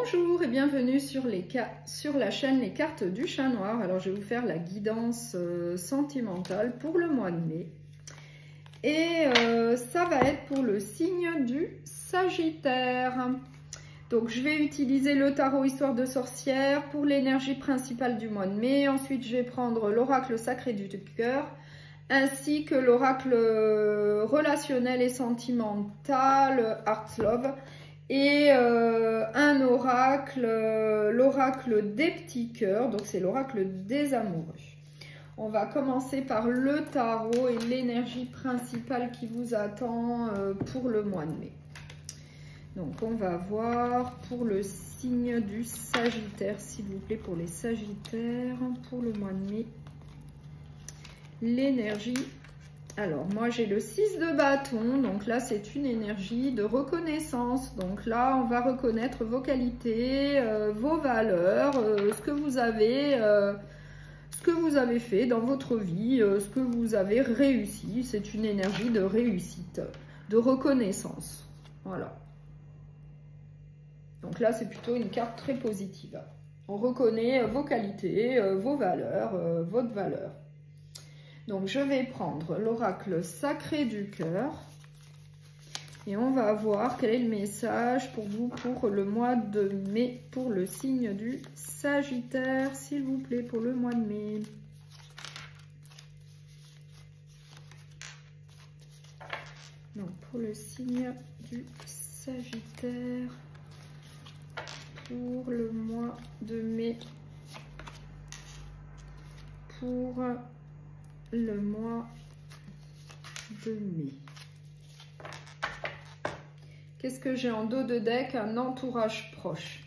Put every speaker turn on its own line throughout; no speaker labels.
Bonjour et bienvenue sur la chaîne Les Cartes du Chat Noir. Alors je vais vous faire la guidance sentimentale pour le mois de mai. Et ça va être pour le signe du Sagittaire. Donc je vais utiliser le tarot Histoire de sorcière pour l'énergie principale du mois de mai. Ensuite je vais prendre l'oracle sacré du cœur ainsi que l'oracle relationnel et sentimental Heart Love. Et un oracle, l'oracle des petits cœurs, donc c'est l'oracle des amoureux. On va commencer par le tarot et l'énergie principale qui vous attend pour le mois de mai. Donc on va voir pour le signe du Sagittaire, s'il vous plaît, pour les Sagittaires, pour le mois de mai, l'énergie. Alors, moi, j'ai le 6 de bâton, donc là, c'est une énergie de reconnaissance. Donc là, on va reconnaître vos qualités, vos valeurs, ce que vous avez fait dans votre vie, ce que vous avez réussi. C'est une énergie de réussite, de reconnaissance. Voilà. Donc là, c'est plutôt une carte très positive. On reconnaît vos qualités, vos valeurs, votre valeur. Donc, je vais prendre l'oracle sacré du cœur et on va voir quel est le message pour vous pour le mois de mai, pour le signe du Sagittaire, s'il vous plaît, pour le mois de mai. Donc, pour le signe du Sagittaire, pour le mois de mai, pour le mois de mai. Qu'est-ce que j'ai en dos de deck? Un entourage proche.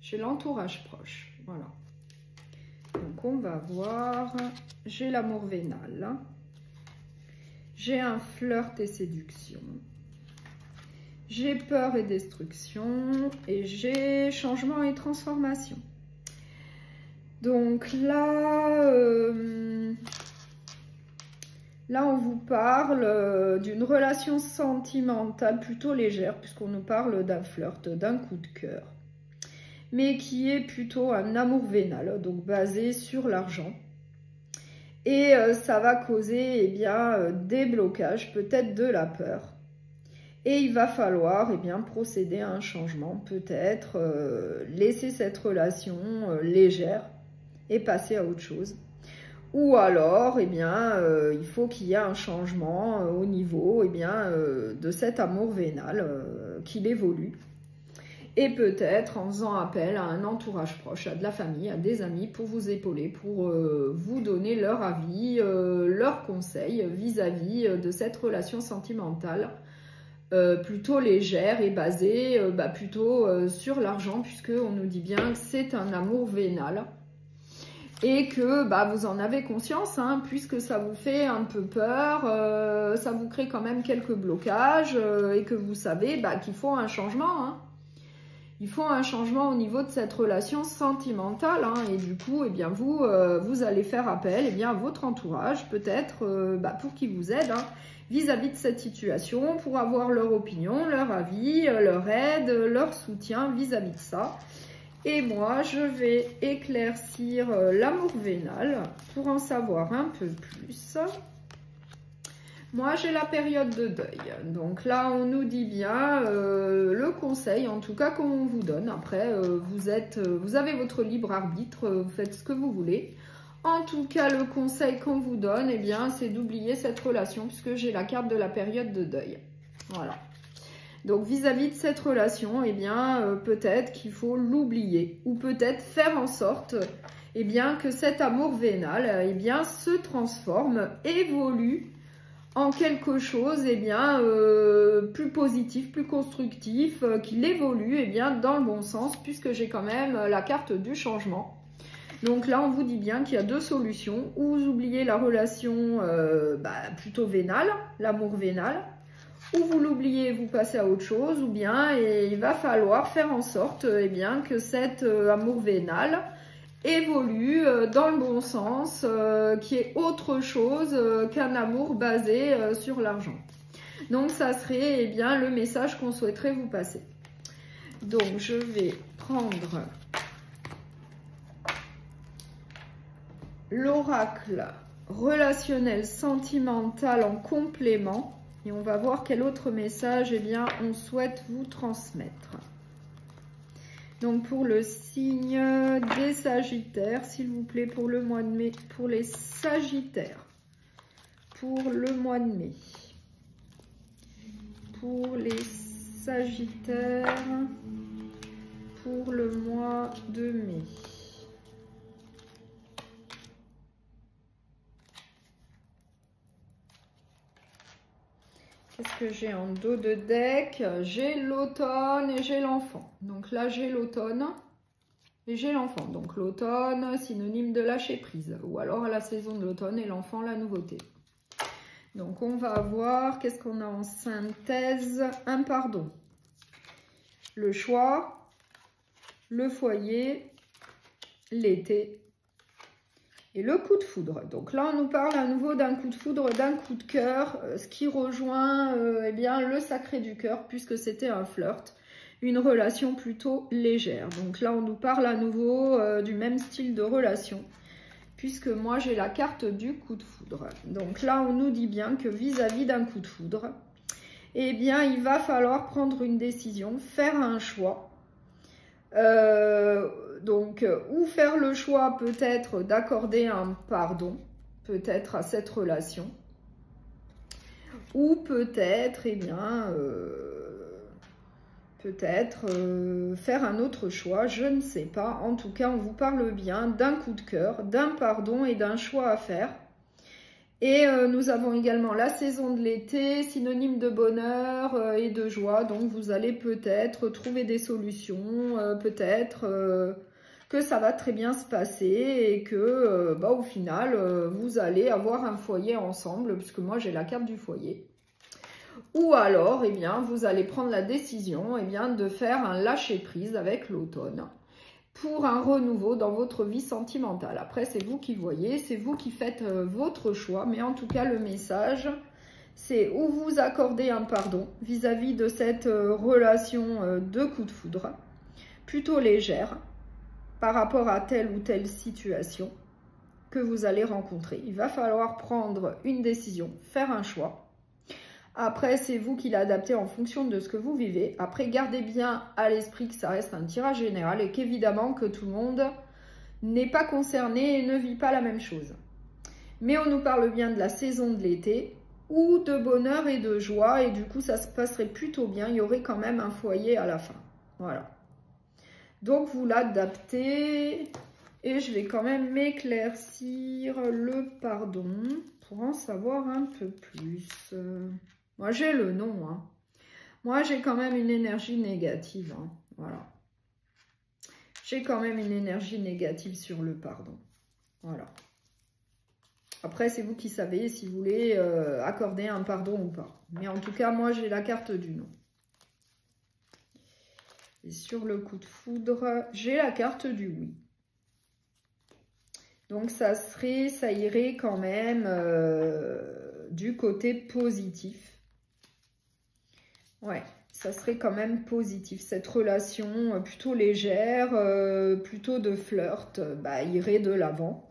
J'ai l'entourage proche. Voilà. Donc on va voir. J'ai l'amour vénal. J'ai un flirt et séduction. J'ai peur et destruction. Et j'ai changement et transformation. Donc là, là, on vous parle d'une relation sentimentale plutôt légère, puisqu'on nous parle d'un flirt, d'un coup de cœur, mais qui est plutôt un amour vénal, donc basé sur l'argent. Et ça va causer des blocages, peut-être de la peur. Et il va falloir procéder à un changement, peut-être laisser cette relation légère et passer à autre chose. Ou alors, il faut qu'il y ait un changement au niveau de cet amour vénal, qu'il évolue. Et peut-être en faisant appel à un entourage proche, à de la famille, à des amis pour vous épauler, pour vous donner leur avis, leurs conseils vis-à-vis de cette relation sentimentale plutôt légère et basée plutôt sur l'argent, puisqu'on nous dit bien que c'est un amour vénal. Et que vous en avez conscience, hein, puisque ça vous fait un peu peur, ça vous crée quand même quelques blocages et que vous savez qu'il faut un changement. Hein. Il faut un changement au niveau de cette relation sentimentale. Hein, et du coup, vous allez faire appel à votre entourage, peut-être pour qu'il vous aide vis-à-vis de cette situation, pour avoir leur opinion, leur avis, leur aide, leur soutien vis-à-vis de ça. Et moi, je vais éclaircir l'amour vénal pour en savoir un peu plus. Moi, j'ai la période de deuil. Donc là, on nous dit bien le conseil, en tout cas, qu'on vous donne. Après, vous avez votre libre arbitre, vous faites ce que vous voulez. En tout cas, le conseil qu'on vous donne, c'est d'oublier cette relation, puisque j'ai la carte de la période de deuil. Voilà. Donc, vis-à-vis de cette relation, peut-être qu'il faut l'oublier. Ou peut-être faire en sorte, que cet amour vénal, se transforme, évolue en quelque chose, plus positif, plus constructif, qu'il évolue, dans le bon sens, puisque j'ai quand même la carte du changement. Donc là, on vous dit bien qu'il y a deux solutions. Ou vous oubliez la relation plutôt vénale, l'amour vénal, ou vous l'oubliez, vous passez à autre chose, ou bien il va falloir faire en sorte que cet amour vénal évolue dans le bon sens, qui est autre chose qu'un amour basé sur l'argent. Donc ça serait le message qu'on souhaiterait vous passer. Donc, je vais prendre l'oracle relationnel sentimental en complément. Et on va voir quel autre message on souhaite vous transmettre. Donc, pour le signe des Sagittaires, s'il vous plaît, pour le mois de mai, pour les Sagittaires, pour le mois de mai. Pour les Sagittaires, pour le mois de mai. Qu'est-ce que j'ai en dos de deck? J'ai l'automne et j'ai l'enfant. Donc là, j'ai l'automne et j'ai l'enfant. Donc l'automne, synonyme de lâcher prise. Ou alors la saison de l'automne et l'enfant, la nouveauté. Donc on va voir, qu'est-ce qu'on a en synthèse? Un pardon. Le choix, le foyer, l'été. Et le coup de foudre. Donc là, on nous parle à nouveau d'un coup de foudre, d'un coup de cœur, ce qui rejoint le sacré du cœur, puisque c'était un flirt, une relation plutôt légère. Donc là, on nous parle à nouveau du même style de relation, puisque moi, j'ai la carte du coup de foudre. Donc là, on nous dit bien que vis-à-vis d'un coup de foudre, eh bien, il va falloir prendre une décision, faire un choix. Donc, ou faire le choix peut-être d'accorder un pardon, peut-être à cette relation, ou peut-être, faire un autre choix, je ne sais pas. En tout cas, on vous parle bien d'un coup de cœur, d'un pardon et d'un choix à faire. Et nous avons également la saison de l'été, synonyme de bonheur et de joie. Donc, vous allez peut-être trouver des solutions, peut-être que ça va très bien se passer et que, au final, vous allez avoir un foyer ensemble, puisque moi, j'ai la carte du foyer. Ou alors, vous allez prendre la décision de faire un lâcher-prise avec l'automne pour un renouveau dans votre vie sentimentale. Après, c'est vous qui voyez, c'est vous qui faites votre choix. Mais en tout cas, le message, c'est où vous accordez un pardon vis-à-vis de cette relation de coup de foudre, plutôt légère, par rapport à telle ou telle situation que vous allez rencontrer. Il va falloir prendre une décision, faire un choix. Après, c'est vous qui l'adaptez en fonction de ce que vous vivez. Après, gardez bien à l'esprit que ça reste un tirage général et qu'évidemment que tout le monde n'est pas concerné et ne vit pas la même chose. Mais on nous parle bien de la saison de l'été ou de bonheur et de joie et du coup, ça se passerait plutôt bien. Il y aurait quand même un foyer à la fin. Voilà. Donc, vous l'adaptez et je vais quand même m'éclaircir le pardon pour en savoir un peu plus. Moi, j'ai le nom. Hein. Moi, j'ai quand même une énergie négative. Hein. Voilà. J'ai quand même une énergie négative sur le pardon. Voilà. Après, c'est vous qui savez si vous voulez accorder un pardon ou pas. Mais en tout cas, moi, j'ai la carte du non. Et sur le coup de foudre, j'ai la carte du oui. Donc, ça irait quand même du côté positif. Ouais, ça serait quand même positif. Cette relation plutôt légère, plutôt de flirt, irait de l'avant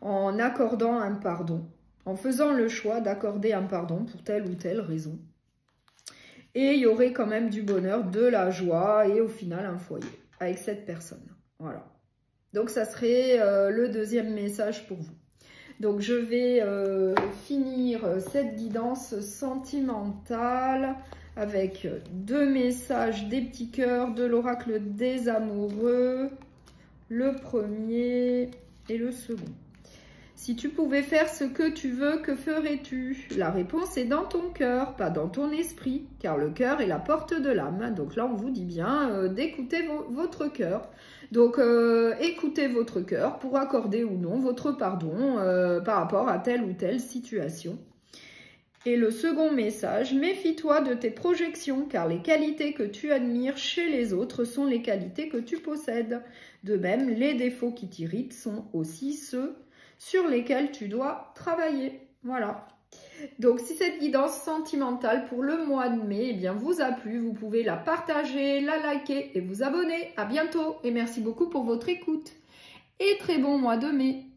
en accordant un pardon, en faisant le choix d'accorder un pardon pour telle ou telle raison. Et il y aurait quand même du bonheur, de la joie et au final un foyer avec cette personne. Voilà. Donc, ça serait le deuxième message pour vous. Donc, je vais finir cette guidance sentimentale avec deux messages des petits cœurs de l'oracle des amoureux, le premier et le second. Si tu pouvais faire ce que tu veux, que ferais-tu? La réponse est dans ton cœur, pas dans ton esprit, car le cœur est la porte de l'âme. Donc là, on vous dit bien d'écouter votre cœur. Donc, écoutez votre cœur pour accorder ou non votre pardon par rapport à telle ou telle situation. Et le second message, méfie-toi de tes projections, car les qualités que tu admires chez les autres sont les qualités que tu possèdes. De même, les défauts qui t'irritent sont aussi ceux sur lesquels tu dois travailler. Voilà. Donc, si cette guidance sentimentale pour le mois de mai eh bien, vous a plu, vous pouvez la partager, la liker et vous abonner. À bientôt et merci beaucoup pour votre écoute. Et très bon mois de mai.